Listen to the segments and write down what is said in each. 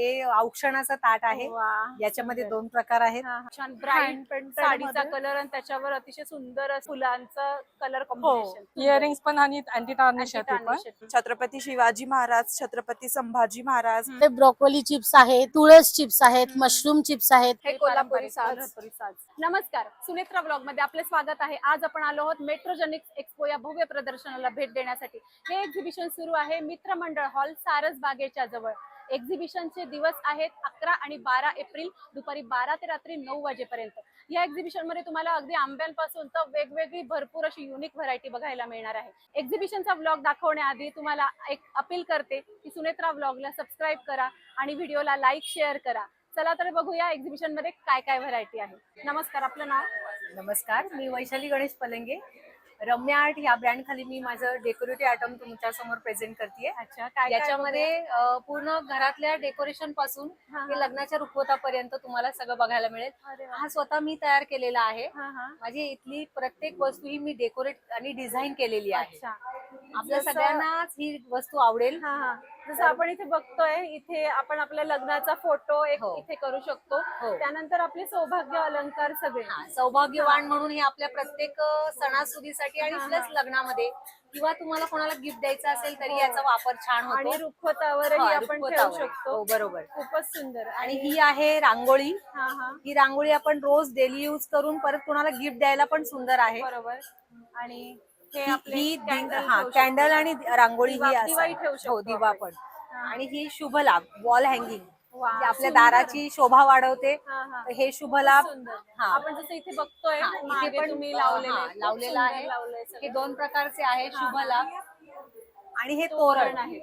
हे औक्षणाचं ताट आहे. याच्यामध्ये 2 प्रकार आहेत. छान ब्राईट साडीचा कलर आणि त्याच्यावर अतिशय सुंदर फुलांचा कलर कॉम्बिनेशन. इयरिंग्स पण आणि अँटी टार्निश आहे ते पण. छत्रपती शिवाजी महाराज, छत्रपती संभाजी महाराज. ब्रोकोली चिप्स आहे, तुळस चिप्स आहेत, मशरूम चिप्स आहेत. हे कोल्हापुरी साज. नमस्कार, सुनेत्रा ब्लॉग मध्ये आपले स्वागत आहे. आज आपण आलो आहोत मेट्रोजेनिक्स एक्सपो या भव्य प्रदर्शनाला भेट देण्यासाठी. हे एक्झिबिशन सुरू आहे मित्रमंडळ हॉल सारस बागेच्या जवळ. एक्झिबिशनचे दिवस आहेत 11 आणि 12 एप्रिल दुपारी 12 ते रात्री 9 वाजेपर्यंत. या एक्झिबिशन मध्ये तुम्हाला अगदी आंब्यांपासून तर वेगवेगळी भरपूर अशी युनिक व्हरायटी बघायला मिळणार आहे. एक्झिबिशनचा व्लॉग दाखवण्याआधी तुम्हाला एक अपील करते की सुनेत्रा व्लॉगला सबस्क्राईब करा आणि व्हिडिओला लाईक शेअर करा. चला तर बघूया एक्झिबिशन मध्ये काय काय व्हरायटी आहे. नमस्कार, आपलं नाव? नमस्कार, मी वैशाली गणेश पलंगे. रम्या आर्ट या ब्रँड खाली मी माझं डेकोरेटिव्ह आयटम तुमच्या समोर प्रेझेंट करतेय. अच्छा, काय याच्यामध्ये पूर्ण घरातल्या डेकोरेशन पासून ते लग्नाच्या रुखवतापर्यंत तुम्हाला सगळं बघायला मिळेल. हा स्वतः मी तयार केलेला आहे. माझी इथली प्रत्येक वस्तू ही मी डेकोरेट आणि डिझाईन केलेली आहे. आपल्या सगळ्यांनाच ही वस्तू आवडेल. जसं आपण इथे बघतोय, इथे आपण आपल्या लग्नाचा फोटो एक इथे करू शकतो. त्यानंतर आपले सौभाग्य अलंकार सगळे सौभाग्यवान म्हणून हे आपल्या प्रत्येक सणासुदीसाठी आणि प्लस लग्नामध्ये किंवा तुम्हाला कोणाला गिफ्ट द्यायचं असेल तरी याचा वापर छान होतो. आणि रुखवतावरही आपण ठेवू शकतो. बरोबर, खूपच सुंदर. आणि ही आहे रांगोळी. ही रांगोळी आपण रोज डेली यूज करून परत कोणाला गिफ्ट द्यायला पण सुंदर आहे. बरोबर. आणि ही कॅन्डल आणि रांगोळी ही दिवा पण. आणि ही शुभ लाभ वॉल हँगिंग आपल्या दाराची शोभा वाढवते. हे शुभ लाभ आपण जसं इथे बघतोय इथे पण तुम्ही लावलेलं आहे. हे 2 प्रकारचे आहे शुभ लाभ. आणि हे तोरण आहे,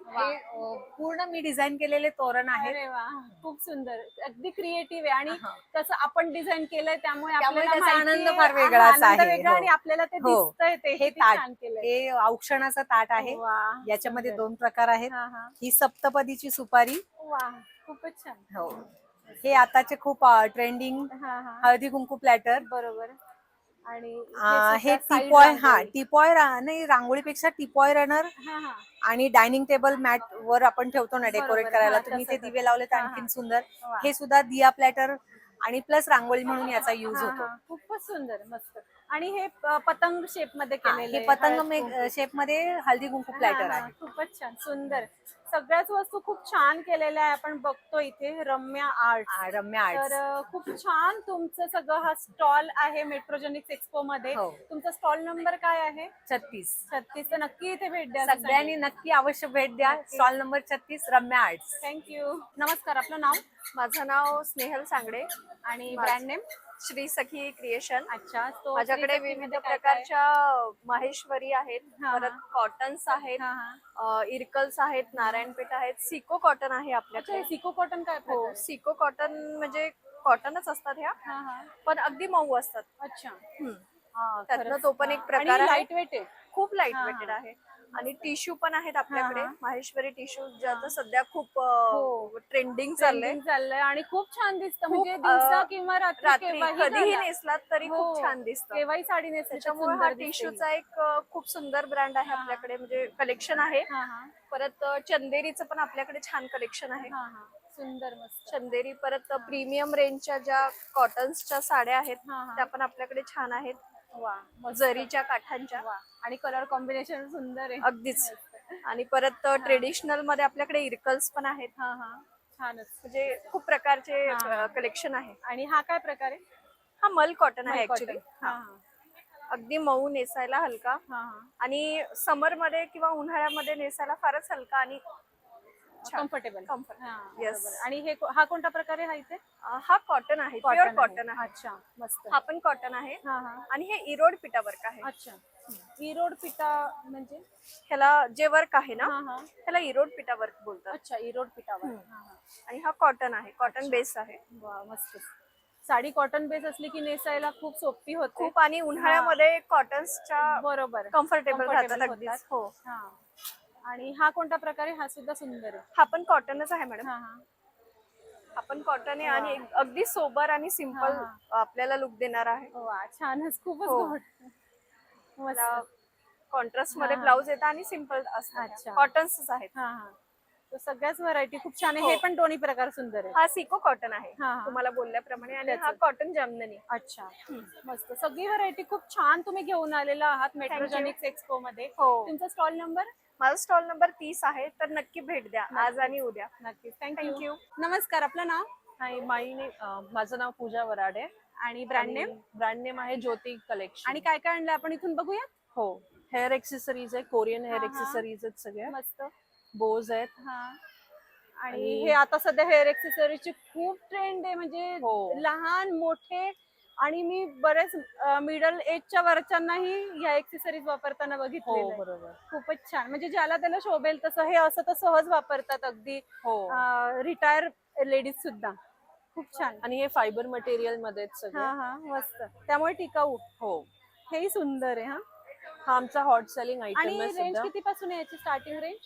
हे पूर्ण मी डिझाईन केलेले तोरण आहे. अरे वा, खूप सुंदर, अगदी क्रिएटिव्ह आहे. आणि तसं आपण डिझाईन केलंय त्यामुळे आपल्याला त्याचा आनंद फार वेगळाच आहे. आणि आपल्याला ते दिसतंय. ते हे ताट, हे औक्षणाचं ताट आहे. याच्यामध्ये 2 प्रकार आहेत. ही सप्तपदीची सुपारी. वा, खूपच छान. हो, हे आताचे खूप ट्रेंडिंग हळदी कुंकू प्लॅटर. बरोबर. आणि हे टिपॉय, टिपॉय नाही, रांगोळीपेक्षा टिपॉय रनर आणि डायनिंग टेबल मॅट वर आपण ठेवतो ना डेकोरेट करायला. तुम्ही ते दिवे लावले तर आणखीन सुंदर. हे सुद्धा दिया प्लॅटर आणि प्लस रांगोळी म्हणून याचा युज होतो. खूपच सुंदर, मस्त. आणि हे पतंग शेप मध्ये केलेले, हे पतंग शेप मध्ये हळदी कुंकू प्लॅटर आहे. खूपच छान, सुंदर. सगळ्याच वस्तू खूप छान केलेल्या आहे. आपण बघतो इथे रम्या आर्ट. तर खूप छान तुमचं सगळं हा स्टॉल आहे मेट्रोजेनिक्स एक्सपो मध्ये. तुमचा स्टॉल नंबर काय आहे? 36. तर नक्की इथे भेट द्या. सगळ्यांनी नक्की अवश्य भेट द्या. स्टॉल नंबर 36 रम्या आर्ट्स. थँक्यू. नमस्कार, आपलं नाव? माझं नाव स्नेहल सांगडे आणि ब्रँड नेम? श्री सखी क्रिएशन. अच्छा, माझ्याकडे विविध प्रकारच्या माहेश्वरी आहेत, परत कॉटन्स आहेत, इरकल्स आहेत, नारायणपेठ आहेत, सिको कॉटन आहे आपल्याकडे. सिको कॉटन काय? हो, सिको कॉटन म्हणजे कॉटनच असतात ह्या, पण अगदी मऊ असतात. अच्छा, त्यातनं तो पण एक प्रकार आहे. लाईट वेट आहे, खूप लाईट वेटेड आहे. आणि टिश्यू पण आहेत आपल्याकडे, माहेश्वरी टिश्यू ज्याचं सध्या खूप ट्रेंडिंग चाललंय आणि खूप छान दिसतं. म्हणजे दिवसा किंवा रात्री कधीही नेसलात तरी खूप छान दिसतं. केव्हाही साडी नेसली. त्याच्यामुळे हा टिश्यूचा एक खूप सुंदर ब्रँड आहे आपल्याकडे, म्हणजे कलेक्शन आहे. परत चंदेरीचं पण आपल्याकडे छान कलेक्शन आहे. सुंदर, मस्त चंदेरी. परत प्रीमियम रेंजच्या ज्या कॉटन्सच्या साड्या आहेत त्या पण आपल्याकडे छान आहेत. जरीच्या काठांच्या. आणि कलर कॉम्बिनेशन सुंदर आहे अगदीच. आणि परत ट्रेडिशनल मध्ये आपल्याकडे इरकल्स पण आहेत. छानच, म्हणजे खूप प्रकारचे कलेक्शन आहे. आणि हा काय प्रकार आहे? हा मल कॉटन आहे ऍक्च्युली. अगदी मऊ, नेसायला हलका आणि समर मध्ये किंवा उन्हाळ्यामध्ये नेसायला फारच हलका आणि कम्फर्टेबल. येस. आणि हा कोणता प्रकार आहे? हा इथे हा कॉटन आहे, प्युअर कॉटन आहे. अच्छा, मस्त. हा पण कॉटन आहे. आणि हे इरोड पिटा वर्क आहे. अच्छा, इरोड पिटा म्हणजे ह्याला जे वर्क आहे ना त्याला इरोड पिटा वर्क बोलतात. अच्छा, इरोड पिटा वर्क. आणि हा कॉटन आहे, कॉटन बेस आहे. वा, मस्त. साडी कॉटन बेस असली की नेसायला खूप सोपी होते. खूप. आणि उन्हाळ्यामध्ये कॉटन्सच्या बरोबर कम्फर्टेबल राहतात अगदीच. हो. आणि हा कोणता प्रकार आहे? हा सुद्धा सुंदर आहे. हा पण कॉटनच आहे मॅडम. हा पण कॉटन आहे आणि अगदी सोबर आणि सिंपल आपल्याला लुक देणार आहे. वा, छानच, खूपच गोड. कॉन्ट्रास्ट मध्ये ब्लाउज येतात आणि सिंपल असतात. कॉटन्सच आहेत. तो सगळ्याच व्हरायटी खूप छान आहे. हो. हे पण दोन्ही प्रकार सुंदर आहे. हा सिको कॉटन आहे हा, हा. तुम्हाला बोलल्याप्रमाणे, आणि हा त्याचं. कॉटन जामदनी. अच्छा, मस्त. सगळी व्हरायटी खूप छान तुम्ही घेऊन आलेला आहात मेट्रोजेनिक्स एक्सपो मध्ये. हो. तुमचा स्टॉल नंबर? माझा स्टॉल नंबर 30 आहे, तर नक्की भेट द्या आज आणि उद्या. नक्कीच. Thank thank you. you. नमस्कार, आपलं नाव हाय माझं नाव पूजा वराडे. आणि ब्रँड नेम ब्रँड नेम आहे ज्योती कलेक्शन. आणि काय काय आणलं आपण इथून बघूया. हो, हेअर एक्सेसरीज आहे, कोरियन हेअर हा, हा. एक्सेसरीज आहेत सगळ्या. मस्त. बोज आहेत. हा. आणि आणि- हे आता सध्या हेअर एक्सेसरीजची खूप ट्रेंड आहे, म्हणजे हो. लहान मोठे आणि मी बरेच मिडल एजच्या वरच्यांनाही ह्या एक्सेसरीज वापरताना हो बघितलेलं आहे. बरोबर. खूपच छान, म्हणजे ज्याला त्याला शोभेल तसं हे असं तर सहज वापरतात अगदी हो. रिटायर लेडीज सुद्धा. खूप छान. आणि हे फायबर मटेरियल मध्ये आहेत हा सगळे. हा, मस्त. त्यामुळे टिकाऊ. हो, हेही सुंदर आहे. हा. हा आमचा हॉट सेलिंग आणि आयटम आहे रेंज सध्या. किती पासून आहे याची स्टार्टिंग रेंज?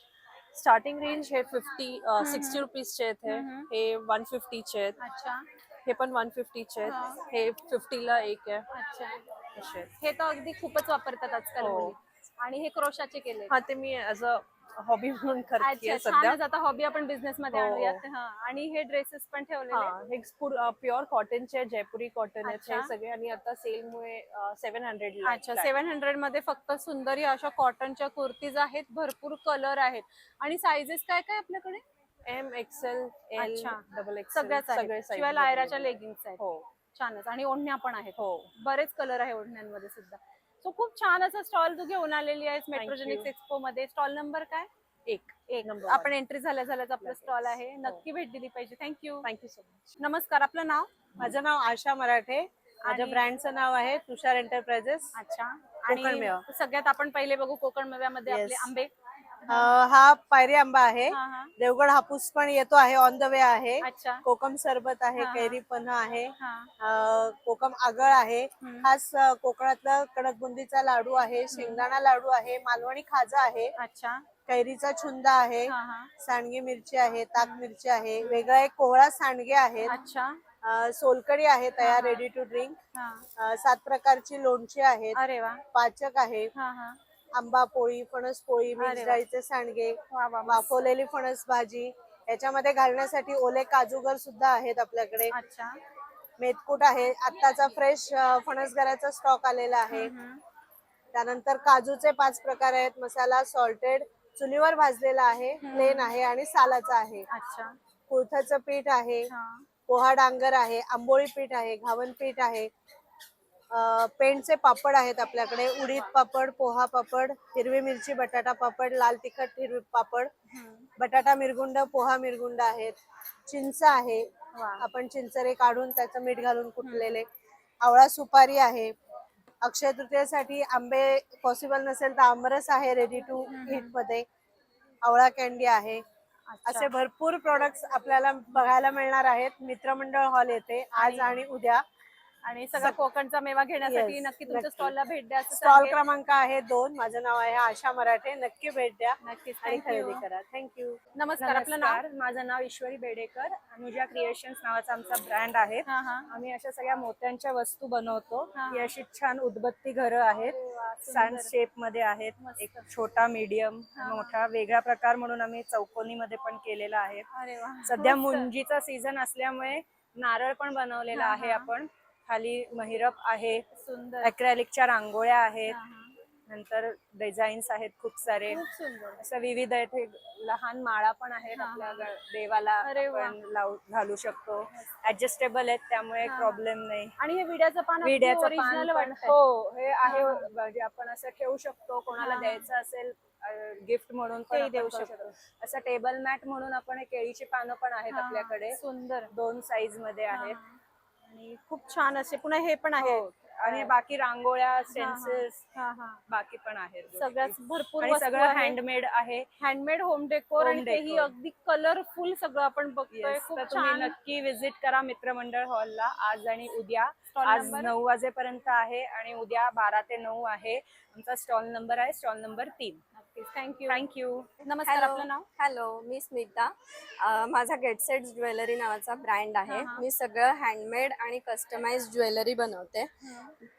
स्टार्टिंग रेंज हे 60 रुपीजचे आहेत. हे 150 चे आहेत. अच्छा हे पण 150 चे हा. आहेत. हे 50 ला एक आहे. अच्छा. असे आहेत. हे तर अगदी खूपच वापरतात आजकाल हो. मुली. आणि हे क्रोशाचे केले. हा, ते मी ऍज अ हॉबी म्हणून करते अच्छा, सध्या. छानच. आता हॉबी आपण बिझनेस मध्ये हो. आणूयात. हा. आणि हे ड्रेसेस पण ठेवलेले. हा, हे प्युअर कॉटनचे जयपुरी कॉटन आहेत अच्छा. हे सगळे. आणि आता सेलमुळे 700 ला अच्छा, 700 मध्ये फक्त सुंदर या अशा कॉटनच्या कुर्तीज आहेत. भरपूर कलर आहेत. आणि साइजेस काय काय आपल्याकडे? M, XL, L, अच्छा. XXL सगळ्याच सगळे आहेत. size शिवाय लायराच्या available. लेगिंग्स आहेत. हो छानच. आणि ओढण्या पण आहेत. हो. बरेच कलर आहे ओढण्यांमध्ये सुद्धा. सो खूप छान असा स्टॉल तू घेऊन आलेली आहेस मेट्रोजेनिक्स एक्सपो मध्ये. स्टॉल नंबर काय? एक एक. आपण एंट्री झाल्याच आपलं स्टॉल आहे. नक्की भेट दिली पाहिजे. थँक्यू. Thank you so much. नमस्कार, आपलं नाव? माझं नाव आशा मराठे. माझ्या आणि- ब्रँडचं नाव आहे तुषार एंटरप्राइजेस. अच्छा. कोकण आणि मेवा. सगळ्यात आपण पहिले बघू कोकण मेव्यामध्ये Yes. आपले आंबे. हा पायरी आंबा आहे. हा, हा. देवगड हापूस पण येतो आहे, ऑन द वे आहे. अच्छा. कोकम सरबत आहे, हा, हा. कैरी पन्हा आहे, हा. कोकम आगळ आहे. हम्म. खास कोकणातला कडक बुंदीचा लाडू आहे, शेंगदाणा लाडू आहे, मालवणी खाजा आहे, अच्छा. कैरीचा छुंदा आहे, हा, हा. सांडगी मिरची आहे, ताक मिरची आहे, वेगळा एक कोहळा सांडगे आहेत, अच्छा. सोलकडी आहे तयार हा. रेडी टू ड्रिंक, हा. 7 प्रकारची लोणची आहेत, अरे वा. पाचक आहे, हा, हा. आंबा पोळी, फणस पोळी, अरे मिक्स वा. डाळीचे सांडगे, वा वा, मस्त. वाफवलेली फणस भाजी, याच्यामध्ये घालण्यासाठी ओले काजूगर सुद्धा आहेत आपल्याकडे, अच्छा. मेथकूट आहे, आत्ताचा फ्रेश फणसगराचा स्टॉक आलेला आहे. त्यानंतर काजूचे 5 प्रकार आहेत, मसाला, सॉल्टेड, चुलीवर भाजलेला आहे, प्लेन आहे आणि सालाचा आहे. अच्छा. कुळथाचं पीठ आहे, हा. पोहा डांगर आहे, आंबोळी पीठ आहे, घावन पीठ आहे, पेंडचे पापड आहेत आपल्याकडे, उडीद पापड, पोहा पापड, हिरवी मिरची बटाटा पापड, लाल तिखट हिरवी पापड, बटाटा मिरगुंड, पोहा मिरगुंड आहेत, चिंच आहे, वा. आपण चिंचरे काढून त्याचं मीठ घालून कुटलेले, आवळा सुपारी आहे, अक्षय तृतीयेसाठी आंबे पॉसिबल नसेल तर आमरस आहे रेडी टू ईट मध्ये, आवळा कॅन्डी आहे. असे भरपूर प्रोडक्ट्स आपल्याला बघायला मिळणार आहेत मित्रमंडळ हॉल येथे आज आणि उद्या. आणि सगळा कोकणचा मेवा घेण्यासाठी Yes, नक्की तुमच्या नक्की. स्टॉलला भेट द्या असं स्टॉल सांगेन. क्रमांक आहे 2. माझं नाव आहे आशा मराठे. नक्की भेट द्या नक्कीच. आणि थँक्यू. खरेदी करा. थँक्यू. नमस्कार, आपलं नाव? नमस्कार, माझं नाव ईश्वरी बेडेकर. अनुजा क्रिएशन्स नावाचा आमचा ब्रँड आहे. हा, हा. आम्ही अशा सगळ्या मोत्यांच्या वस्तू बनवतो. हा. ही अशी छान उदबत्ती घरं आहेत, वा, सुंदर. सँड शेप मध्ये आहेत. मस्त. एक छोटा मीडियम हा. मोठा वेगळा प्रकार म्हणून आम्ही चौकोनी मध्ये पण केलेला आहे. अरे वा. सध्या मस्त. मुंजीचा सीझन असल्यामुळे नारळ पण बनवलेला हा, आहे हा. आपण. खाली महिरप आहे, सुंदर. अक्रेलिकच्या रांगोळ्या आहेत, हा, हा. नंतर डिझाईन्स आहेत खूप सारे. खूप सुंदर. असं विविध आहेत. लहान माळा पण आहेत हा, आपल्या हा. देवाला अरे वा. आपण घालू शकतो. ऍडजस्टेबल आहेत त्यामुळे हा. प्रॉब्लेम नाही. आणि हे विड्याचं पान विड्याचं पान ओरिजिनल पण वाटतंय. हो, हे आहे. हा. म्हणजे आपण असं ठेवू शकतो, कोणाला हा. द्यायचं असेल गिफ्ट म्हणून पण तेही आपण देऊ करू शकतो. असं टेबल मॅट म्हणून आपण हे केळीची पानं पण आहेत हा, आपल्याकडे. सुंदर. 2 साईज मध्ये आहेत. हा. आणि खूप छान असे पुन्हा हे पण आहे. हो. आणि बाकी रांगोळ्या, स्टेन्सिल्स हा, हा. बाकी पण आहेत गोष्टी. सगळ्याच भरपूर आणि वस्तू सगळं आहेत. हँडमेड आहे. हँडमेड होम डेकोर, Home आणि तेही decor. अगदी कलरफुल सगळं आपण बघतोय. Yes, खूप तर तुम्ही छान. नक्की विजिट करा मित्रमंडळ हॉलला आज आणि उद्या. Stall आज number? 9 वाजेपर्यंत आहे आणि उद्या 12 ते 9 आहे. आमचा स्टॉल नंबर आहे स्टॉल नंबर 3. नक्कीच. थँक्यू. थँक्यू. नमस्कार, आपलं नाव? हॅलो, मी स्मिता. माझा गेट सेट्स ज्वेलरी नावाचा ब्रँड आहे. मी सगळं हँडमेड आणि कस्टमाइज ज्वेलरी बनवते.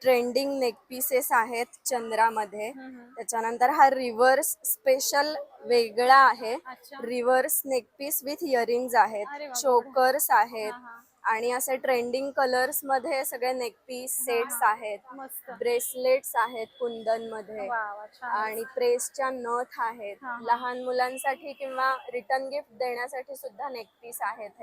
ट्रेंडिंग नेक पीसेस आहेत चंद्रामध्ये. त्याच्यानंतर हा रिव्हर्स स्पेशल वेगळा आहे. अच्छा. Reverse neck piece with earrings आहेत, अरे वा, चोकर्स आहेत आणि असे ट्रेंडिंग कलर्स मध्ये सगळे नेक पीस सेट्स आहेत, मस्त. ब्रेसलेट्स आहेत कुंदन मध्ये वा वा, छान. आणि प्रेसच्या नथ आहेत. लहान मुलांसाठी किंवा रिटर्न गिफ्ट देण्यासाठी सुद्धा नेक पीस आहेत.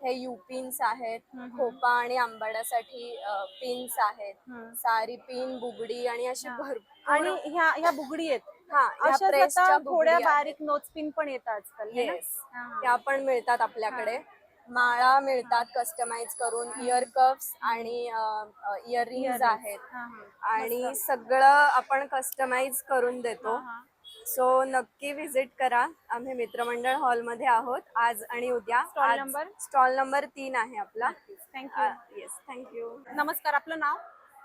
हे यू पिन्स आहेत, खोपा आणि आंबाड्यासाठी पिन्स आहेत, सारी पिन, बुगडी आणि अशी भरपूर. आणि ह्या बुगडी आहेत. हा, या अशाच प्रेसच्या आता बुगडी थोड्या आहेत. बारीक नोचपिन पण येतात आजकाल है ना? येस, त्या पण मिळतात आपल्याकडे. माळा मिळतात कस्टमाइज करून, इयर कप्स आणि इयरिंग्स आहेत आणि सगळं आपण कस्टमाइज करून देतो. सो नक्की व्हिजिट करा. आम्ही मित्रमंडळ हॉलमध्ये आहोत आज आणि उद्या. स्टॉल नंबर 3 आहे आपला. थँक्यू. Yes, thank you. नमस्कार, आपलं नाव?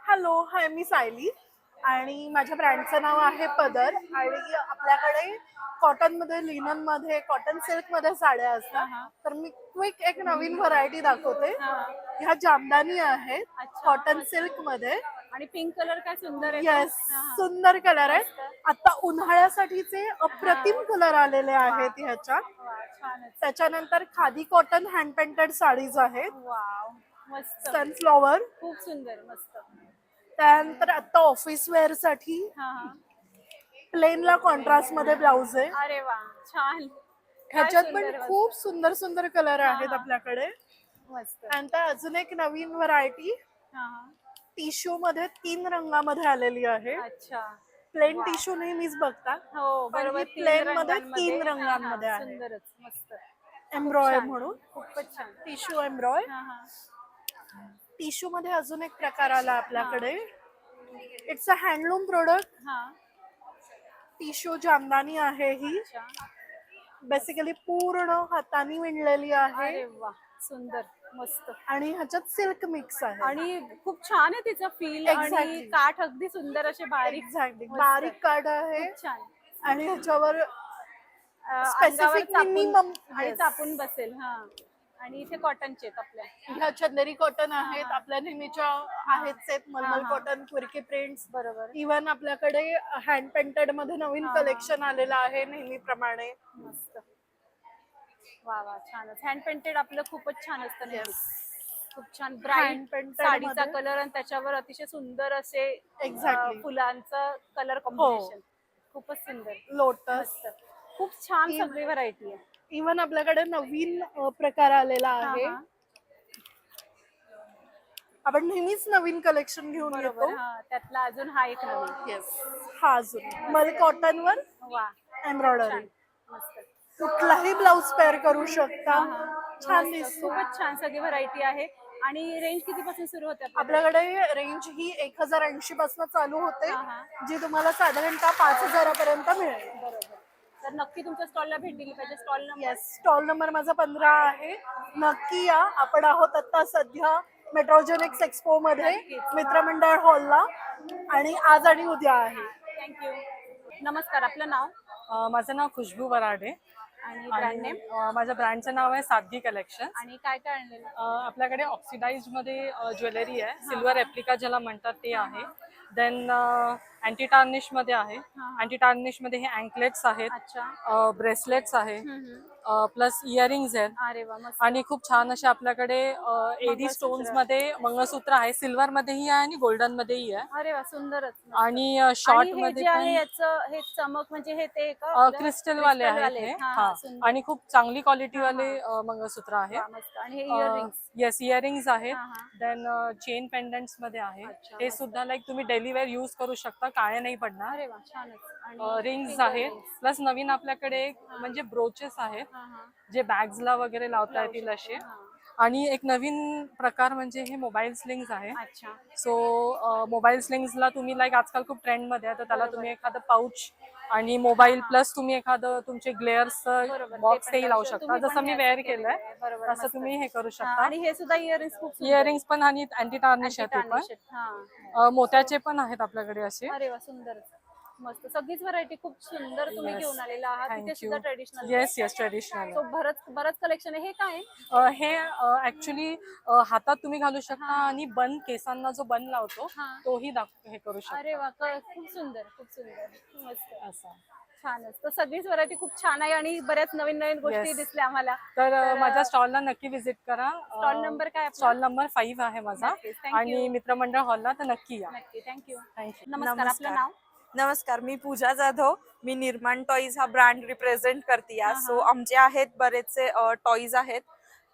हॅलो, हाय, मी सायली आणि माझ्या ब्रँडचं नाव आहे पदर. आणि आपल्याकडे कॉटन मध्ये, लिनन मध्ये, कॉटन सिल्क मध्ये साड्या असतात. तर मी क्विक एक नवीन व्हरायटी दाखवते. ह्या जामदानी आहेत कॉटन सिल्क मध्ये. आणि पिंक कलर काय सुंदर आहे. येस, सुंदर कलर आहेत. आता उन्हाळ्यासाठीचे अप्रतिम कलर आलेले आहेत ह्याच्यात. छानच. त्याच्यानंतर khadi cotton hand painted sarees आहेत, वाव, मस्त. सनफ्लॉवर. खूप सुंदर, मस्त. त्यानंतर आता ऑफिस वेअर साठी प्लेनला कॉन्ट्रास्ट मध्ये ब्लाउज आहे. अरे वा, छान. ह्याच्यात काय पण सुंदर, खूप सुंदर सुंदर कलर आहेत आपल्याकडे. मस्त. त्यानंतर अजून एक नवीन व्हरायटी टिश्यू मध्ये 3 रंगामध्ये आलेली आहे. अच्छा. प्लेन टिश्यू नेहमीच बघतात, हो, पण बरोबर. ही तीन प्लेन मध्ये रंगांमध्ये. 3 रंगांमध्ये आहे. सुंदरच, मस्त. एम्ब्रॉय म्हणून खूपच छान. टिश्यू एम्ब्रॉय. टिश्यू मध्ये अजून एक प्रकार आला आपल्याकडे. It's a handloom product. Tissue jamdani आहे ही. बेसिकली पूर्ण हाताने विणलेली आहे. अरे वा, सुंदर, मस्त. आणि ह्याच्यात सिल्क मिक्स आहे. आणि खूप छान आहे तिचं फील. आणि Exactly. काठ अगदी सुंदर असे बारीक. एक्झॅक्टली, मस्त. बारीक कार्ड आहे. खूप छान. आणि ह्याच्यावर अंगावर स्पेसिफिक चापून- मिनिमम आणि चापून बसेल. आणि इथे कॉटनचे आहेत आपल्या. ह्या चंदेरी कॉटन आहेत, आपल्या नेहमीच्या आहेत मलमल कॉटन, क्विरकी प्रिंट्स. बरोबर. इव्हन आपल्याकडे हँड पेंटेड मध्ये नवीन कलेक्शन आलेलं आहे नेहमीप्रमाणे. मस्त. वा वा, छानच. हँड पेंटेड आपलं खूपच छान असतं नेहमीच. खूप छान Hand ब्राईट painted साडीचा मध्ये. कलर आणि त्याच्यावर अतिशय सुंदर असे Exactly. फुलांचं कलर कॉम्बिनेशन. खूपच सुंदर, लोटस. मस्त. खूप छान सगळी व्हरायटी आहे. इव्हन आपल्याकडे नवीन प्रकार आलेला आहे. आपण नेहमीच नवीन कलेक्शन घेऊन येतो. बरोबर. त्यातला अजून हा एक नवीन. येस, हा अजून मल कॉटन वर वा, एम्ब्रॉयडरी. मस्त. कुठलाही ब्लाउज पेअर करू शकता. छान दिसतो. खूपच छान सगळी व्हरायटी आहे. आणि रेंज कितीपासून सुरू होते आपल्याकडे? आपल्याकडे रेंज ही 1080 पासून चालू होते, जी तुम्हाला साधारणतः 5000 पर्यंत मिळेल. बरोबर. तर नक्की तुमच्या स्टॉलला भेट दिली पाहिजे. Stall number? Yes, stall number माझा 15 आहे. नक्की या. आपण आहोत आता सध्या मेट्रोजेनिक्स एक्सपो मध्ये, मित्रमंडळ हॉलला. आणि आज आणि उद्या आहे. थँक्यू. नमस्कार, आपलं नाव? माझं नाव खुशबू वराडे. आणि ब्रँड नेम? माझ्या ब्रँडचं नाव आहे सादगी कलेक्शन. आणि काय काय आणलेलं? आपल्याकडे ऑक्सिडाइज मध्ये ज्वेलरी आहे, सिल्वर रेप्लिका ज्याला म्हणतात ते आहे. देन अँटी टार्निश मध्ये आहे. अँटी टार्निश मध्ये हे अँकलेट्स आहेत, अच्छा. ब्रेसलेट्स आहे, प्लस इयरिंग्स आहेत. अरे वा, मस्त. आणि खूप छान असे आपल्याकडे एडी स्टोन्स मध्ये मंगळसूत्र आहे, सिल्वर मध्येही आहे आणि गोल्डन मध्येही आहे. अरे वा, सुंदरच. आणि शॉर्ट आणि हे मध्ये जे आहे पण याचं हे चमक म्हणजे हे ते का आपलं? क्रिस्टल वाले crystal आहेत हे. हा, सुंदर. आणि खूप चांगली क्वालिटी वाले मंगळसूत्र आहे. वा, मस्त. आणि हे इयरिंग्स? येस, इयरिंग्स आहेत. देन चेन पेंडंट्स मध्ये आहे. अच्छा, हे सुद्धा लाईक तुम्ही डेली वेअर युज करू शकता, काळे नाही पडणार. अरे वा, छानच. आणि रिंग्स आहेत, प्लस नवीन आपल्याकडे म्हणजे ब्रोचेस आहेत जे बॅग्सला वगैरे लावता येतील असे. आणि एक नवीन प्रकार म्हणजे हे मोबाईल स्लिंग्स आहे. अच्छा. सो मोबाईल स्लिंग्सला तुम्ही लाईक आजकाल खूप ट्रेंड मध्ये आहे, तर त्याला तुम्ही एखादं पाऊच आणि मोबाईल प्लस तुम्ही एखादं तुमचे ग्लेअर्स बॉक्स तेही लावू शकता. जसं मी वेअर केलंय तसं तुम्ही हे करू शकता. आणि हे सुद्धा इयरिंग्स खूप सुंदर. इयरिंग्स पण आणि अँटी टार्निश आहेत ते पण. हा. मोत्याचे पण आहेत आपल्याकडे असे. अरे वा, सुंदर. मस्त सगळीच व्हरायटी खूप सुंदर तुम्ही Yes. घेऊन आलेला आहात. Thank तिथे सुद्धा you. ट्रेडिशनल येस ट्रेडिशनल तो बरंच कलेक्शन आहे. हे काय आहे? हे ऍक्च्युली हातात तुम्ही घालू शकता आणि बन केसांना जो बन लावतो हा. तोही हे करू शकता अरे वा खूप सुंदर मस्त असं. छानच. तर सगळीच व्हरायटी खूप छान आहे आणि बऱ्याच नवीन नवीन गोष्टी Yes. दिसल्या आम्हाला. तर माझ्या स्टॉलला नक्की व्हिजिट करा. स्टॉल नंबर काय आपला? स्टॉल नंबर 5 आहे माझा. नक्कीच. Thank you. आणि मित्रमंडळ हॉलला तर नक्की या. नक्की. थँक्यू. थँक्यू. नमस्कार. आपलं नाव? नमस्कार, मी पूजा जाधव. मी निर्माण टॉईज हा ब्रँड रिप्रेझेंट करते. सो आमचे आहेत बरेचसे टॉईज आहेत.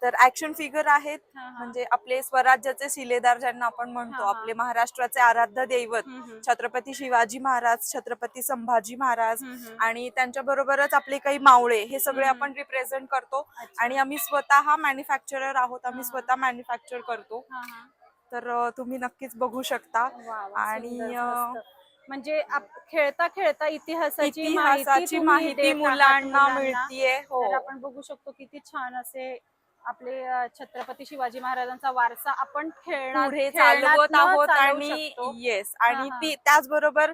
तर ऍक्शन फिगर आहेत, म्हणजे आपले स्वराज्याचे शिलेदार ज्यांना आपण म्हणतो, आपले महाराष्ट्राचे आराध्य दैवत छत्रपती शिवाजी महाराज, छत्रपती संभाजी महाराज आणि त्यांच्या बरोबरच आपले काही मावळे, हे सगळे आपण रिप्रेझेंट करतो. आणि आम्ही स्वतः मॅन्युफॅक्चरर आहोत, आम्ही स्वतः मॅन्युफॅक्चर करतो. तर तुम्ही नक्कीच बघू शकता. आणि म्हणजे खेळता खेळता इतिहासाची इतिहासाची तुम्ही माहिती देत आहात मुलांना मिळतीये. हो, तर आपण बघू शकतो किती छान असे आपले छत्रपती शिवाजी महाराजांचा वारसा आपण पुढे चालवत आहोत. आणि येस, आणि हा. ती त्याचबरोबर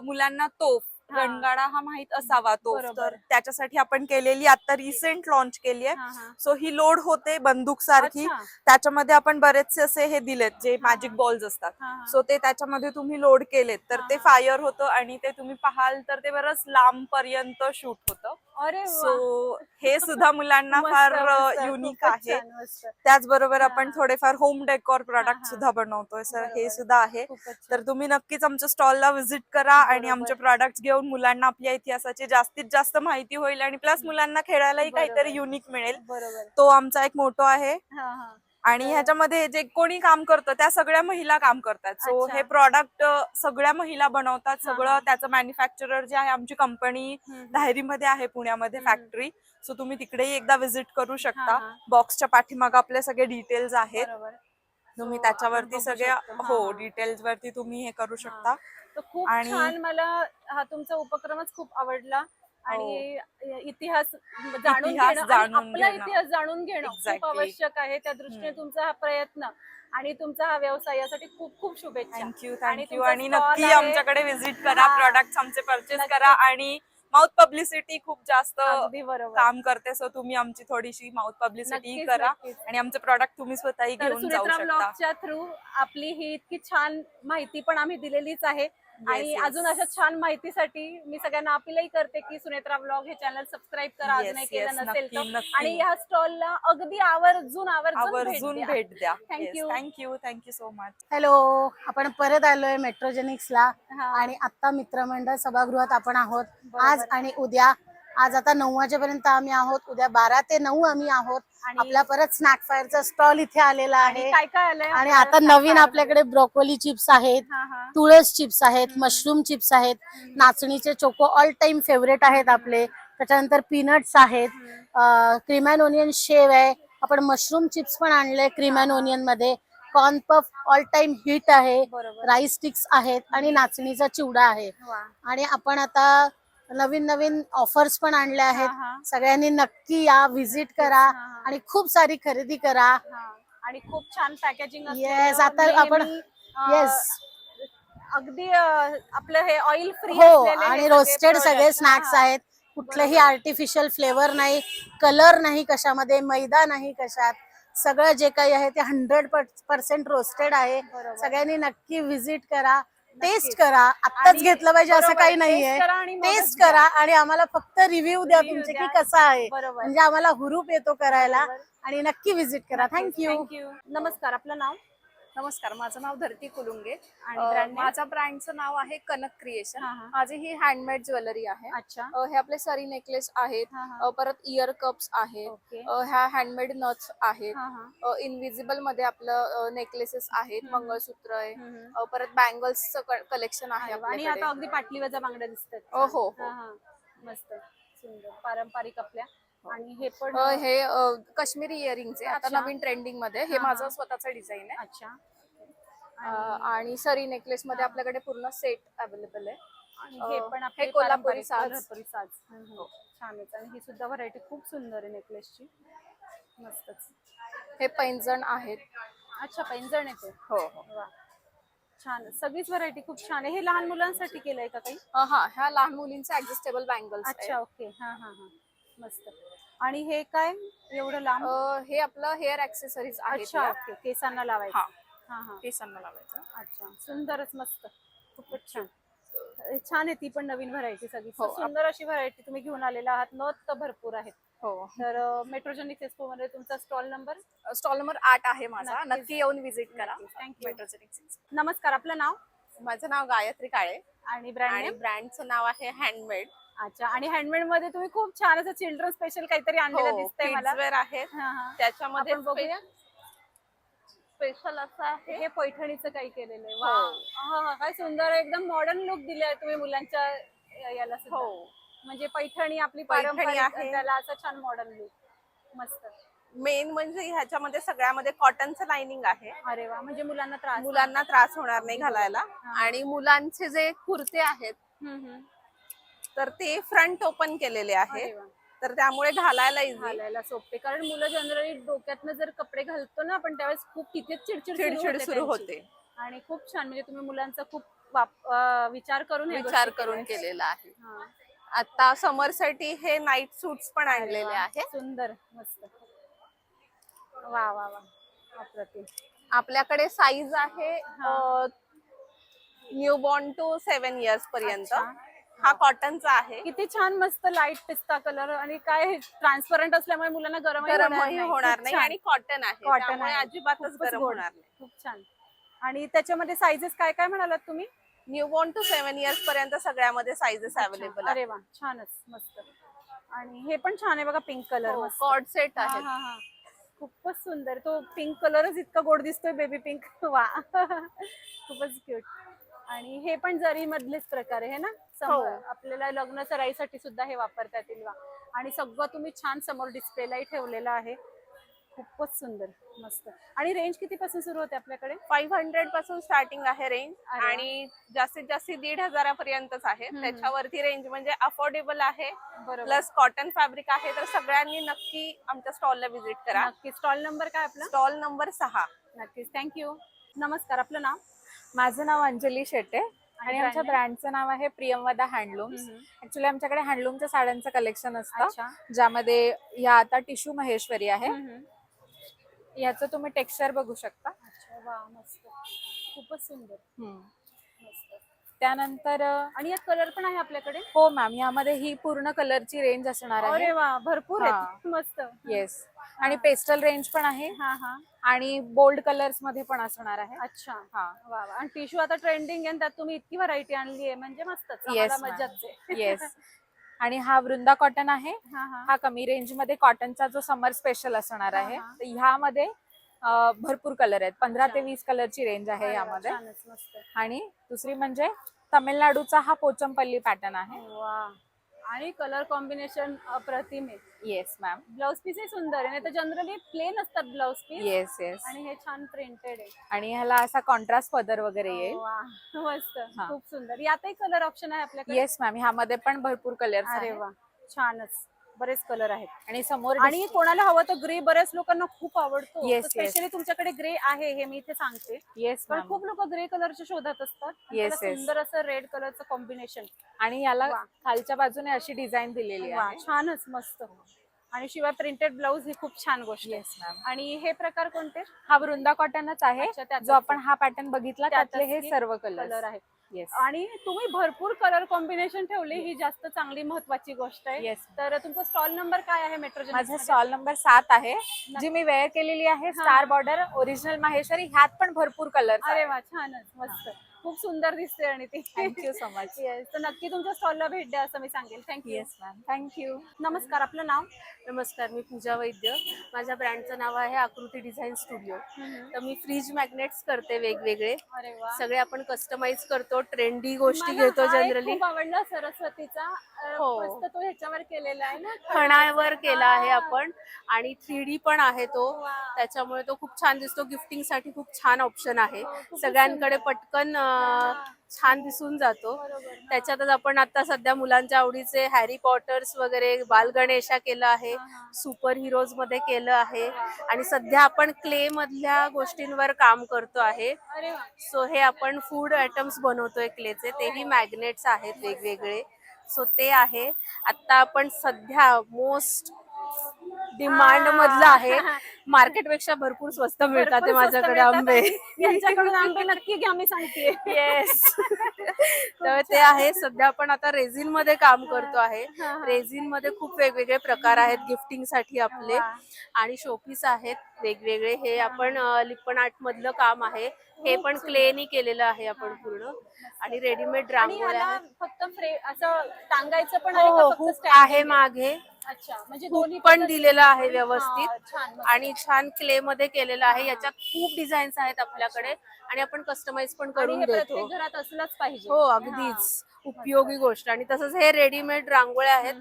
मुलांना तोफ, रणगाडा हा माहित असावा तोफ. बरोबर. तर त्याच्यासाठी आपण केलेली आता रिसेंट लॉन्च केली आहे. सो ही लोड होते बंदूक सारखी. त्याच्यामध्ये आपण बरेचसे असे हे दिलेत जे मॅजिक बॉल्स असतात. सो ते त्याच्यामध्ये तुम्ही लोड केलेत तर ते फायर होतं आणि ते तुम्ही पाहाल तर ते बरंच लांब पर्यंत शूट होतं. अरे सो हे सुद्धा मुलांना मस्त, फार मस्त. युनिक खूपच आहे. छान, मस्त. त्याचबरोबर आपण थोडेफार होम डेकोर प्रोडक्ट सुद्धा बनवतोय. सर हे सुद्धा आहे. तर तुम्ही नक्कीच आमच्या स्टॉलला व्हिजिट करा आणि आमचे प्रोडक्ट घेऊन मुलांना आपल्या इतिहासाची जास्तीत जास्त माहिती होईल आणि प्लस मुलांना खेळायलाही काहीतरी युनिक मिळेल. तो आमचा एक मोटो आहे. आणि ह्याच्यामध्ये जे कोणी काम करतं त्या सगळ्या महिला काम करतात. सो हे प्रॉडक्ट सगळ्या महिला बनवतात. सगळं त्याचं मॅन्युफॅक्चरर जे आहे, आमची कंपनी धायरीमध्ये आहे, पुण्यामध्ये फॅक्टरी. सो तुम्ही तिकडेही एकदा व्हिजिट करू शकता. बॉक्सच्या पाठीमागे आपले सगळे डिटेल्स आहेत. तुम्ही त्याच्यावरती सगळ्या डिटेल्स वरती तुम्ही हे करू शकता. खूप छान. मला हा तुमचा उपक्रमच खूप आवडला. आणि इतिहास जाणून घेणं आणि आपला इतिहास जाणून घेणं खूप आवश्यक आहे. त्या दृष्टीने तुमचा हा प्रयत्न आणि तुमचा हा व्यवसाय यासाठी खूप खूप शुभेच्छा. थँक्यू. आणि नक्की आमच्याकडे व्हिजिट करा, प्रोडक्ट आमचे परचेस करा. आणि माउथ पब्लिसिटी खूप जास्त काम करते. सो तुम्ही आमची थोडीशी माउथ पब्लिसिटी करा आणि आमचे प्रॉडक्ट तुम्ही स्वतःही घेऊन जाऊ शकता. ब्लॉगच्या थ्रू आपली ही इतकी छान माहिती पण आम्ही दिलेलीच आहे. आणि अजून अशा छान माहितीसाठी मी सगळ्यांना अपीलही करते की सुनेत्रा ब्लॉग हे चॅनल सबस्क्राईब करा अजूनही केलं नसेल तर. आणि या स्टॉलला अगदी आवर्जून भेट द्या. Thank you so much. हॅलो, आपण परत आलोय मेट्रोजेनिक्सला आणि आता मित्रमंडळ सभागृहात आपण आहोत. आज आणि उद्या. आज आता 9 वाजेपर्यंत आम्ही आहोत, उद्या 12 ते 9 आम्ही आहोत. आपला परत स्नॅक फायरचा स्टॉल इथे आलेला आहे. काय काय आलंय? आणि आता नवीन आपल्याकडे ब्रोकोली चिप्स आहेत, तुळस चिप्स आहेत, मशरूम चिप्स आहेत, नाचणीचे चोको ऑल टाइम फेवरेट आहेत आपले. त्याच्यानंतर पीनट्स आहेत, क्रीम अँड ओनियन शेव आहे. आपण मशरूम चिप्स पण आणले क्रीम अँड ओनियन मध्ये. Corn puff all time hit आहे. राईस स्टिक्स आहेत आणि नाचणीचा चिवडा आहे. आणि आपण आता नवीन ऑफर्स पण आणल्या आहेत. सगळ्यांनी नक्की या, व्हिजिट करा आणि खूप सारी खरेदी करा. आणि खूप छान पॅकेजिंग. येस, आता आपण अगदी आपलं हे ऑइल फ्री. हो, आणि रोस्टेड सगळे स्नॅक्स आहेत. कुठलेही आर्टिफिशियल फ्लेवर नाही, कलर नाही कशामध्ये, मैदा नाही कशात. सगळं जे काही आहे ते 100% रोस्टेड आहे. सगळ्यांनी नक्की व्हिजिट करा, टेस्ट करा. आत्ताच घेतलं पाहिजे असं काही नाहीये. टेस्ट करा आणि आम्हाला फक्त रिव्ह्यू द्या तुमचे की कसा आहे, म्हणजे आम्हाला हुरूप येतो करायला. आणि नक्की व्हिजिट करा. थँक्यू. नमस्कार. आपलं नाव? नमस्कार, माझं नाव धरती कुलुंगे आणि माझ्या ब्रँडचं नाव आहे कनक क्रिएशन. माझी ही हँडमेड ज्वेलरी आहे. हे आपले सरी नेकलेस आहेत, परत इयर कप्स आहेत, ह्या हँडमेड नथ्स आहेत, इनविजिबल मध्ये आपलं नेकलेसेस आहेत, मंगळसूत्र आहे, परत बँगल्सचं कलेक्शन आहे. आणि आता अगदी पाटलीवरच्या बांगड्या दिसतात. हो, मस्त सुंदर पारंपरिक आपल्या. आणि हे पण हे काश्मीरी इयरिंगचे आता नवीन ट्रेंडिंग मध्ये. हे माझं स्वतःचं डिझाईन आहे. अच्छा. आणि सरी नेकलेस मध्ये आपल्याकडे पूर्ण सेट अवेलेबल आहे. आणि हे पण हे कोल्हापुरी साज. छानच. आणि ही सुद्धा व्हरायटी खूप सुंदर आहे नेकलेसची. मस्तच. हे पैंजण आहेत. अच्छा, पैंजण येते. हो. छान, सगळीच व्हरायटी खूप छान आहे. हे लहान मुलांसाठी केलंय का काही? हा, ह्या लहान मुलींचे ऍडजस्टेबल बँगल्स अच्छा, ओके. हा हा हा, मस्त. आणि हे काय एवढं लांब? हे आपलं हेअर ऍक्सेसरीज आहे. अच्छा, ओके, केसांना लावायचं. हा. हा हा, केसांना लावायचं. अच्छा, सुंदरच, मस्त, खूपच छान. छान आहे ती पण नवीन व्हरायटी सगळी. हो, सुंदर अशी व्हरायटी तुम्ही घेऊन आलेला आहात. नथ तर भरपूर आहेत. हो. तर मेट्रोजेनिक्स एक्सपो मध्ये तुमचा स्टॉल नंबर? स्टॉल नंबर 8 आहे माझा. नक्कीच. नक्की येऊन व्हिजिट करा. थँक्यू. मेट्रोजेनिक्स एक्सपो. नमस्कार, आपलं नाव माझं नाव गायत्री काळे आणि ब्रँड आणि नेम? ब्रँडचं नाव आहे हँडमेड. अच्छा, आणि हँडमेड मध्ये तुम्ही खूप छान असं चिल्ड्रन स्पेशल काहीतरी आणलेलं दिसतंय मला. किड्सवेअर आहेत. हा, हा. त्याच्यामध्ये आपण बघूया. स्पेशल असं आहे. हे पैठणीचं काही केलेलं आहे. हो. वा, हा हा, काय सुंदर, एकदम मॉडर्न लुक दिलाय तुम्ही मुलांच्या याला सुद्धा. हो. म्हणजे पैठणी आपली पैठणी पारंपरिक आहे. त्याला असं छान मॉडर्न लुक. मस्त. मेन म्हणजे ह्याच्यामध्ये सगळ्यामध्ये कॉटनचं लाइनिंग आहे. अरे वा, म्हणजे मुलांना मुलांना त्रास होणार नाही घालायला. आणि मुलांचे जे कुर्ते आहेत हम्म. तर ते फ्रंट ओपन केलेले अरे आहे. वा. तर त्यामुळे घालायला इझी. घालायला सोपे, कारण मुलं जनरली डोक्यातनं जर कपडे घालतो ना आपण त्यावेळेस खूप तिथेच चिडचिड सुरू होते. आणि खूप छान, म्हणजे तुम्ही मुलांचा खूप विचार करून हे विचार गोष्टी करून केल्यात. केलेला आहे. हा. आता समर साठी हे नाईट सूट्स पण अरे आणलेले वा, आहे. सुंदर, मस्त. वा वा वा, अप्रतिम. आपल्याकडे साईज आहे न्यू बॉर्न टू 7 इयर्स पर्यंत. अच्छा. हा कॉटनचा आहे. किती छान, मस्त लाईट पिस्ता कलर, आणि काय ट्रान्सपरंट असल्यामुळे मुलांना गरमही होणार नाही आणि कॉटन आहे. कॉटन त्यामुळे आहे. अजिबातच खूपच गरम गोड. होणार नाही. खूप छान. आणि त्याच्यामध्ये साईजेस काय काय म्हणालात तुम्ही? न्यू बॉर्न टू 7 इयर्स पर्यंत सगळ्यामध्ये साईजेस अवेलेबल अरे आहेत. वा, छानच, मस्त. आणि हे पण छान आहे बघा, पिंक कलर. कॉर्ड सेट हा आहे. हा हा, खूपच सुंदर. तो पिंक कलरच इतका गोड दिसतोय, बेबी पिंक. वा, खूपच क्यूट. आणि हे पण जरी मधलेच प्रकार आहे ना. आपल्याला लग्न सराईसाठी सुद्धा हे वापरता येतील. वा, आणि सगळं तुम्ही छान समोर डिस्प्लेलाही ठेवलेलं आहे. खूपच सुंदर, मस्त. आणि रेंज किती पासून सुरू होते आपल्याकडे? 500 पासून स्टार्टिंग आहे रेंज. अरे वा. आणि जास्तीत जास्त 1,500 पर्यंतच आहे. त्याच्यावरती रेंज म्हणजे अफोर्डेबल आहे. बरोबर. प्लस कॉटन फॅब्रिक आहे. तर सगळ्यांनी नक्की आमच्या स्टॉलला व्हिजिट करा. नक्की. स्टॉल नंबर काय आपला? Stall number 6. नक्कीच, थँक्यू. नमस्कार, आपलं नाव? माझं नाव अंजली शेटे आणि आमच्या brand ब्रँडचं नाव आहे प्रियमवदा हँडलूम्स. ऍक्च्युली आमच्याकडे हँडलूमच्या साड्यांचं कलेक्शन असतं, अच्छा. ज्यामध्ये या आता टिश्यू महेश्वरी आहे. हम्म. याचं तुम्ही टेक्स्चर बघू शकता. अच्छा, वा, मस्त, खूपच सुंदर. मस्त. त्यानंतर आणि यात कलर पण आहे आपल्याकडे? हो मॅम, यामध्ये ही पूर्ण कलरची रेंज असणार आहे. अरे वा, भरपूर आहेत. मस्त. येस. आणि पेस्टल रेंज पण आहे हा हा. आणि बोल्ड कलर्स मध्ये पण असणार आहे. अच्छा. हा. वा वा. आणि टिश्यू आता ट्रेंडिंग आहे, त्यात तुम्ही इतकी व्हरायटी आणली आहे, म्हणजे मस्तच. येस आम्हाला मजाच आहे. येस. आणि हा वृंदा कॉटन आहे. हा हा. हा कमी रेंज मध्ये कॉटनचा जो समर स्पेशल असणार आहे. हा. तर ह्यामध्ये भरपूर कलर आहेत. 15 ते 20 कलरची रेंज आहे यामध्ये. छानच, मस्त. आणि दुसरी म्हणजे तामिळनाडूचा हा पोचमपल्ली पॅटर्न आहे. वा. आणि कलर कॉम्बिनेशन अप्रतिम आहे. Yes ma'am. ब्लाउज पीस सुंदर आहे, नाही तर जनरली प्लेन असतात ब्लाउज पीस. Yes yes. आणि हे छान प्रिंटेड आहे. आणि ह्याला असा कॉन्ट्रास्ट पदर वगैरे येईल. वा, मस्त, हा. खूप सुंदर. यातही कलर ऑप्शन आहे आपल्याकडे? येस मॅम, ह्यामध्ये पण भरपूर कलर्स अरे आहेत. वा, छानच, बरेच कलर आहेत. आणि समोर आणि कोणाला हवं तर ग्रे बऱ्याच लोकांना खूप आवडतो. Yes, स्पेशली तुमच्याकडे ग्रे आहे हे मी इथे सांगते. येस पण मॅम. खूप लोक ग्रे कलरच्या शोधात असतात. आणि Yes, त्याला yes. सुंदर असं रेड कलरचं कॉम्बिनेशन. आणि याला वा. खालच्या बाजूने अशी डिझाईन दिलेली वा, आहे. छानच, मस्त. आणि शिवाय प्रिंटेड ब्लाऊज ही खूप छान गोष्ट आहे. Yes ma'am. आणि हे प्रकार कोणते? हा वृंदा कॉटनच आहे. अच्छा, त्यातच जो आपण हा पॅटर्न बघितला त्यातले हे त्यातच सर्व कलर कलर आहेत. येस. आणि तुम्ही भरपूर कलर कॉम्बिनेशन ठेवले, ही जास्त चांगली महत्वाची गोष्ट आहे. येस. तर तुमचा स्टॉल नंबर काय आहे मेट्रोजेनिक्स माझा मध्ये? स्टॉल नंबर 7 आहे, जी मी वेअर केलेली आहे. Star border original Maheshwari. ह्यात पण भरपूर कलर. अरे वा, छानच, मस्त, खूप सुंदर दिसते. आणि ती थँक्यू सो मच. येस, तर नक्की तुमच्या स्टॉलला भेट द्या असं मी सांगेल. थँक्यू. Yes ma'am, thank you. नमस्कार, आपलं नाव? नमस्कार, मी पूजा वैद्य. माझ्या ब्रँडचं नाव आहे आकृती डिझाईन स्टुडिओ. तर मी फ्रीज मॅग्नेट्स करते वेगवेगळे. अरे वा, सगळे आपण कस्टमाइज करतो, ट्रेंडी गोष्टी मला घेतो हा एक जनरली. खूप आवडला सरस्वतीचा. हो. मस्त तो ह्याच्यावर केलेला आहे ना, खणावर केला आहे आपण. आणि 3D पण आहे तो. वा. त्याच्यामुळे तो खूप छान दिसतो. गिफ्टिंग साठी खूप छान ऑप्शन आहे. खूपच सगळ्यांकडे पटकन छान दिसून जातो. त्याच्यातच आपण आता सध्या मुलांच्या आवडीचे हॅरी पॉटर्स वगैरे, बाल गणेशा केलं आहे, सुपर हिरोज मध्ये केलं आहे आणि सध्या आपण क्ले मधल्या गोष्टींवर काम करतो आहे. सो हे आपण फूड आयटम्स बनवतोय क्लेचे, तेही मॅग्नेट्स आहेत वेगवेगळे. सो ते आहे. आता आपण सध्या मोस्ट डिमांड मधलं आहे. मार्केटपेक्षा भरपूर स्वस्त मिळतात ते माझ्याकडे आंबे. यांच्याकडून आंबे नक्की घ्या, मी सांगते. येस. तर ते आहे. सध्या आपण आता रेझिन मध्ये काम करतो आहे. रेझिन मध्ये खूप वेगवेगळे प्रकार आहेत गिफ्टिंग साठी आपले आणि शोपीस आहेत वेगवेगळे. हे आपण लिप्पन आर्ट मधलं काम आहे. हे पण क्लेनी केलेलं आहे आपण पूर्ण आणि रेडीमेड रांगोळ्या आहेत. फक्त असं टांगायचं पण आहे का, हो, फक्त हुक stand आहे आहे? मागे. अच्छा, म्हणजे हुक दोन्ही पण दिलेलं आहे व्यवस्थित छान, मस्त. आणि छान क्ले मध्ये केलेलं आहे. याच्यात खूप डिझाईन्स आहेत आपल्याकडे आणि आपण कस्टमाइज पण आणि करून हे देतो. प्रत्येक घरात असलंच पाहिजे. हो, अगदीच उपयोगी गोष्ट. आणि तसंच हे रेडीमेड रांगोळ्या आहेत,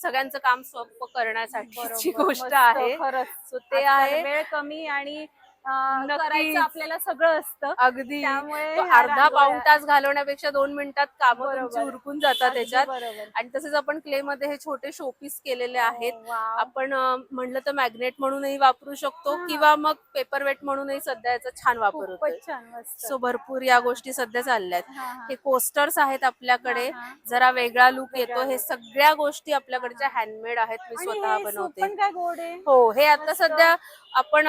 सगळ्यांचं काम सोपं करण्यासाठीची गोष्ट आहे. खरंच. सो ते आहे. वेळ कमी आणि नक्कीच. करायचं आपल्याला सगळं असतं. अगदी त्यामुळे तो ह्या अर्धा पाऊण रांगोळ्या- तास घालवण्यापेक्षा 2 मिनिटात कामं तुमची उरकून जातात अगदी त्याच्यात. बरोबर. आणि तसेच आपण क्ले मध्ये हे छोटे शोपीस केलेले आहेत. वाव. आपण म्हणलं तर मॅग्नेट म्हणूनही वापरू शकतो किंवा मग पेपर वेट म्हणूनही सध्या याचा छान वापर होतो. खूपच छान, मस्त. सो भरपूर या गोष्टी सध्या चालल्यात. हे कोस्टर्स आहेत आपल्याकडे, जरा वेगळा लुक येतो. हे सगळ्या गोष्टी आपल्याकडच्या हँडमेड आहेत. मी आणि स्वतः हे सूप बनवते. पण काय गोड आहे. हो, हे आता सध्या आपण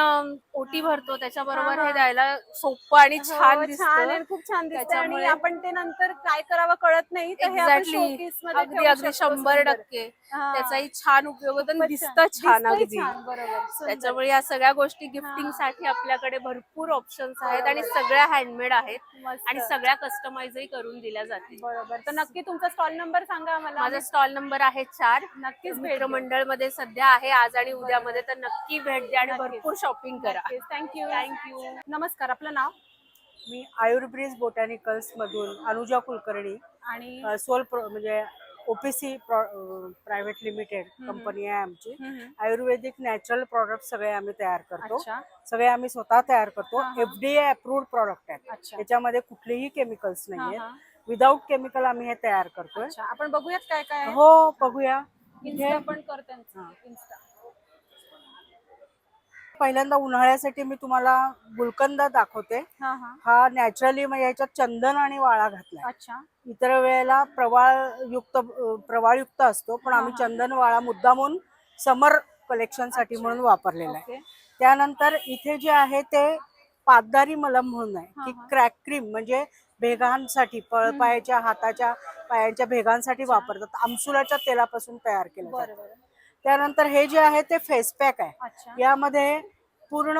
ओटी भरतो त्याच्याबरोबर हे द्यायला सोपं आणि छान छान आहे, दिसतं. खूप छान दिसतं आणि त्याच्यामुळे आपण ते नंतर काय करावं कळत नाही, तर हे आपण एक्झॅक्टली, showcase मध्ये अगदी ठेवू अगदी शकतो. 100% हा. त्याचाही छान उपयोग होतो आणि खूपच दिसतं छान दिसतंही अगदी. छान, बरोबर. सुंदर. त्याच्यामुळे या सगळ्या गोष्टी गिफ्टिंग साठी आपल्याकडे भरपूर ऑप्शन्स आहेत आणि सगळ्या हँडमेड आहेत मस्त. आणि सगळ्या कस्टमाइजही करून दिल्या जातील. बरोबर. तर नक्की तुमचा स्टॉल नंबर सांगा आम्हाला. माझा स्टॉल नंबर आहे 4. नक्कीच मित्रमंडळ मध्ये सध्या आहे आज आणि उद्यामध्ये, तर नक्की भेट द्या आणि भरपूर शॉपिंग करा. थँक्यू. नमस्कार, आपलं नाव? मी आयुर्ब्रिज बोटॅनिकल्स मधून अनुजा कुलकर्णी आणि म्हणजे OPC प्रायव्हेट लिमिटेड कंपनी आहे आमची. आयुर्वेदिक नॅचरल प्रॉडक्ट सगळे आम्ही तयार करतो. अच्छा. सगळे आम्ही स्वतः तयार करतो. FDA अप्रूव्ड प्रॉडक्ट आहेत. अच्छा. त्याच्यामध्ये कुठलेही केमिकल्स नाहीयेत. विदाऊट केमिकल आम्ही हे तयार करतोय. अच्छा, आपण बघूयात काय काय आहे. हो, बघूया. इन्स्टा पण करते. इन्स्टा. पहिल्यांदा उन्हाळ्यासाठी मी तुम्हाला गुलकंद दाखवते. हा नॅचरली म्हणजे याच्यात चंदन आणि वाळा घातलाय. अच्छा. इतर वेळेला प्रवाळयुक्त असतो, पण आम्ही चंदन वाळा मुद्दामून समर कलेक्शन साठी म्हणून वापरलेला आहे. त्यानंतर इथे जे आहे ते पाददारी मलम म्हणून आहे, की क्रॅक क्रीम म्हणजे भेगांसाठी, पळपायाच्या, हाताच्या, पायांच्या भेगांसाठी वापरतात. आमसुलाच्या तेलापासून तयार केलं जातं. त्यानंतर हे जे आहे ते फेस पॅक आहे. यामध्ये पूर्ण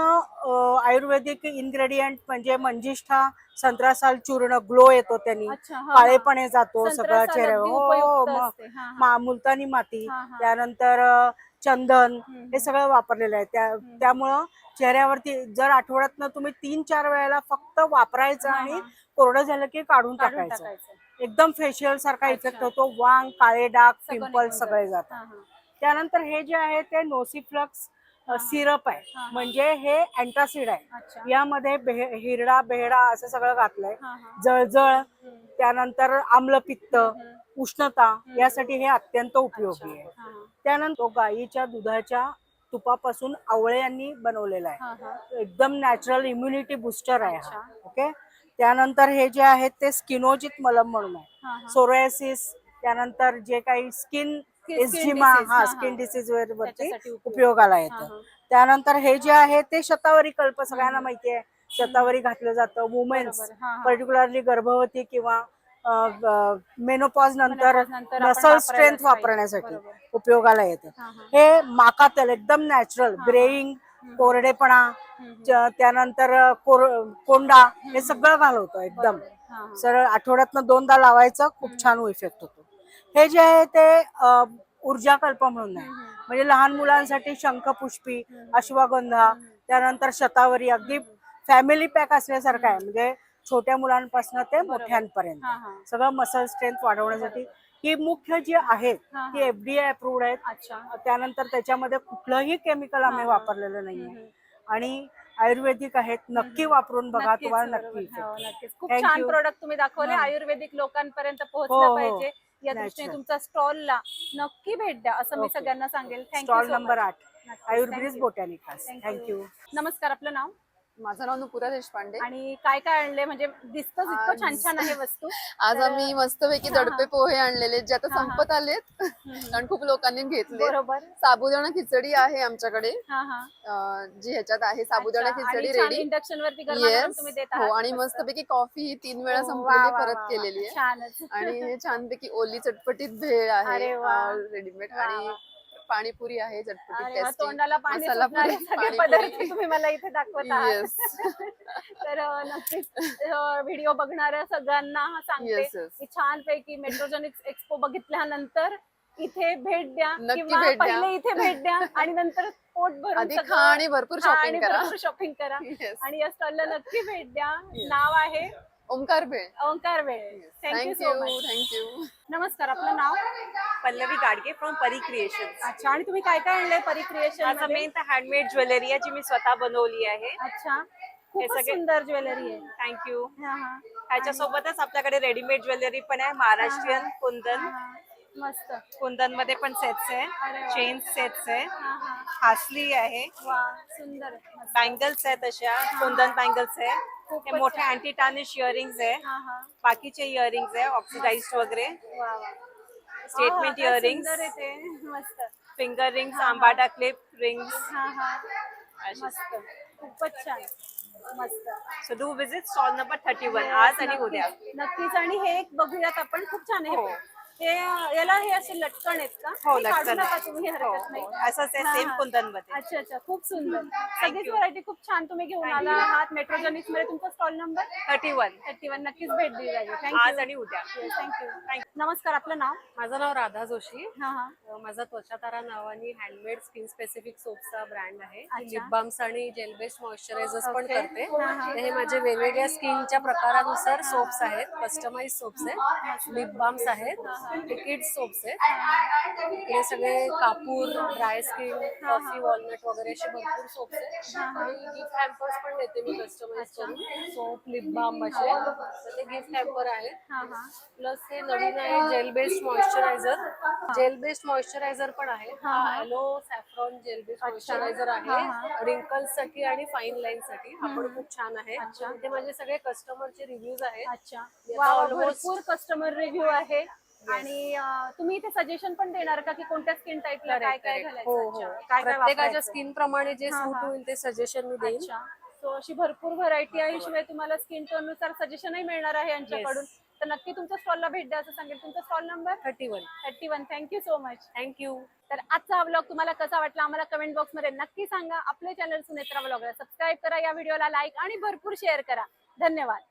आयुर्वेदिक इन्ग्रेडियंट म्हणजे मंजिष्ठा, संत्रासाल चूर्ण, ग्लो येतो त्यांनी, काळेपणे जातो सगळं चेहऱ्यावर. हो, मुलतानी माती, त्यानंतर चंदन, हे सगळं वापरलेलं आहे. त्यामुळं चेहऱ्यावरती जर आठवड्यातनं तुम्ही 3-4 वेळेला फक्त वापरायचं आणि कोरडं झालं की काढून टाकायचं. एकदम फेशियल सारखा इफेक्ट होतो. वांग, काळे डाग, पिंपल सगळे जातात. त्यानंतर हे जे आहे ते नोसिफ्लक्स सिरप आहे, म्हणजे हे अँटासिड आहे. यामध्ये हिरडा, बेहडा असं सगळं घातलंय. जळजळ, त्यानंतर आम्लपित्त, उष्णता यासाठी हे अत्यंत उपयोगी आहे. त्यानंतर गाईच्या दुधाच्या तुपापासून आवळे यांनी बनवलेला आहे. एकदम नॅचरल इम्युनिटी बुस्टर आहे हा. ओके. त्यानंतर हे जे आहे ते स्किनोजित मलम म्हणून आहे. सोरायसिस, त्यानंतर जे काही स्किन एस्जिमा, स्किन डिसीज वरती उपयोगाला येतं. त्यानंतर हे जे आहे ते शतावरी कल्प, सगळ्यांना माहिती आहे. शतावरी घातलं जातं वुमेन्स, पर्टिक्युलरली गर्भवती किंवा मेनोपॉज नंतर मसल स्ट्रेंथ वापरण्यासाठी उपयोगाला येतं. हे माका तेल एकदम नॅचरल, ग्रेइंग, कोरडेपणा, त्यानंतर कोंडा, हे सगळं घालवतं एकदम सरळ. आठवड्यातनं 2दा लावायचं, खूप छान इफेक्ट होतो. हे जे आहे ते ऊर्जा कल्प म्हणून आहे, म्हणजे लहान मुलांसाठी शंखपुष्पी, अश्वगंधा, त्यानंतर शतावरी, अगदी फॅमिली पॅक असल्यासारखं आहे. म्हणजे छोट्या मुलांपासून ते मोठ्यांपर्यंत सगळं मसल स्ट्रेंथ वाढवण्यासाठी. ही मुख्य जी आहेत ती FDA अप्रूव्ड आहेत. त्यानंतर त्याच्यामध्ये कुठलंही केमिकल आम्ही वापरलेलं नाहीये. आणि आयुर्वेदिक आहेत. नक्की वापरून बघा, नक्कीच, तुम्हाला बरोबर. नक्की हो, effect. नक्कीच. खूप Thank छान you. प्रोडक्ट तुम्ही दाखवले. हा. आयुर्वेदिक लोकांपर्यंत हो, पोहोचलं हो. पाहिजे या दृष्टीने Natural. तुमच्या स्टॉलला नक्की भेट द्या असं मी Okay. सगळ्यांना सांगेल. थँक्यू. Stall number 8 आयुर्ब्रिज बोटॅनिकल्स. थँक्यू. नमस्कार, आपलं नाव माझं नाव नुपुरा देशपांडे. आणि काय काय आणले, म्हणजे दिसतच इतकं छान छान आहे वस्तू. आज तर- आम्ही मस्तपैकी दडपे पोहे आणलेले जे आता हा, हा. संपत आलेत कारण खूप लोकांनी घेतले. बरोबर. साबुदाणा खिचडी आहे आमच्याकडे, हा हा. जी ह्याच्यात आहे साबुदाणा अच्छा, खिचडी आणि छान रेडी. इंडक्शन वरती गरमागरम तुम्ही देत आहात. हो, आणि मस्त. मस्तपैकी कॉफी 3 वेळा हो, संपलेली वा, वा, परत वा, वा. केलेली आहे. छानच. आणि हे छानपैकी ओली चटपटीत भेळ आहे अरे वा. रेडीमेड. वा, आणि वा. पाणीपुरी आहे चटपटीत अरे वा, टेस्टी. तोंडाला पाणी मसाला सुटणारे पुरी, सगळे पाणीपुरी. पदार्थ तुम्ही मला इथे दाखवत आहात. Yes. तर नक्कीच व्हिडिओ बघणाऱ्या सगळ्यांना सांगते Yes, yes. की छानपैकी मेट्रोजेनिक्स एक्सपो बघितल्यानंतर इथे भेट द्या, नक्की किंवा भेट द्या. पहिले इथे भेट द्या आणि नंतर पोट भरून आधी सगळं खा आणि भरपूर खा shopping आणि करा. भरपूर शॉपिंग करा. Yes. आणि या स्टॉलला नक्की भेट द्या. नाव आहे ओंकार भेळ. ओंकार वेळ. Thank you so thank you much. Thank you. नमस्कार, आपलं नाव? पल्लवी गाडगे फ्रॉम परी क्रिएशन्स. अच्छा, आणि तुम्ही काय काय आणलंय परी क्रिएशन? माझं मेन तर हँडमेड ज्वेलरी आहे जी मी स्वतः बनवली आहे. अच्छा, खूप सगळे- सुंदर ज्वेलरी आहे. थँक्यू. हा हा. ह्याच्यासोबतच आपल्याकडे रेडीमेड ज्वेलरी पण आहे, महाराष्ट्रीयन कुंदन. मस्त. कुंदन मध्ये पण सेट्स अरे आहे, वा. चेन सेट्स आहे, हा हा. हासली आहे, वा, सुंदर. मस्त. बँगल्स आहेत अशा कुंदन बँगल्स आहे. खूपच हे मोठे छान. अँटी टार्निश इयरिंग्स आहे, हा हा. बाकीचे इयरिंग्स आहे ऑक्सिडाइज्ड वगैरे, वा वा. स्टेटमेंट काय इयरिंग्स, सुंदर आहे ते. मस्त. फिंगर रिंग्स, आंबाडा क्लिप रिंग्स. हा हा. मस्त. खूपच छान. मस्त. So do visit stall number 31 आज आणि उद्या. नक्कीच. आणि हे एक बघूयात आपण, खूप छान आहे. हो. हे याला हे असे लटकन आहेत का? हो, हे काढू लटकन नका आहे. तुम्ही, हो, हरकत नाही. हो. असंच आहे, हा, सेम हा. कुंदन मध्ये. अच्छा अच्छा, खूप सुंदर. सगळीच you. व्हरायटी खूप छान तुम्ही घेऊन आला आहात. मेट्रोजेनिक्स मध्ये तुमचा स्टॉल नंबर 31 नक्कीच भेट दिली जाईल. आज थँक्यू. आणि उद्या. थँक्यू. नमस्कार, आपलं नाव? माझं नाव राधा जोशी. हा हा. माझा त्वचातारा नावाने हँडमेड स्किन स्पेसिफिक सोपचा ब्रँड आहे. अच्छा. लिप बाम्स आणि जेल बेस्ड मॉइश्चरायझर्स पण ओके. करते. हा, हा. हे माझे वेगवेगळ्या स्किनच्या प्रकारानुसार सोप्स आहेत, कस्टमाइज सोप्स आहेत, लिप बाम्स आहेत, किड्स सोप्स आहेत. हे सगळे कापूर, ड्राय स्किन, कॉफी, वॉलनट वगैरे असे भरपूर सोप्स आहेत. आणि गिफ्ट हॅम्पर्स पण देते मी कस्टमाइज करून, सोप, लिप बाम असे. तर ते गिफ्ट हॅम्पर आहेत. हा हा. प्लस हे नवीन आहे gel based moisturiser. Gel based moisturiser पण आहे. Hello saffron gel based moisturiser आहे, रिंकल्स साठी आणि फाईन लाईन साठी. हा पण खूप छान आहे. ते माझे सगळे कस्टमरचे रिव्ह्यूज आहेत. अच्छा. आता वा, almost- भरपूर कस्टमर रिव्ह्यू आहे. आणि तुम्ही इथे सजेशन पण देणार का की कोणत्या स्किन टाईपला काय काय घालायचं? हो हो, अच्छा. काय काय प्रत्येकाच्या वापरायचं? स्किन प्रमाणे जे हा, सूट हा. होईल ते सजेशन मी देईन. अच्छा. सो अशी भरपूर व्हरायटी आहे. शिवाय तुम्हाला स्किन टोन नुसार सजेशनही मिळणार आहे यांच्याकडून. तर नक्की तुमच्या स्टॉलला भेट द्या असं सांगेल. तुमचा stall number 31. Thank you so much. Thank you. तर आजचा हा ब्लॉग तुम्हाला कसा वाटला आम्हाला कमेंट बॉक्स मध्ये नक्की सांगा. आपले चॅनल सुनेत्रा ब्लॉगला सबस्क्राईब करा, या व्हिडिओला लाईक आणि भरपूर शेअर करा. धन्यवाद.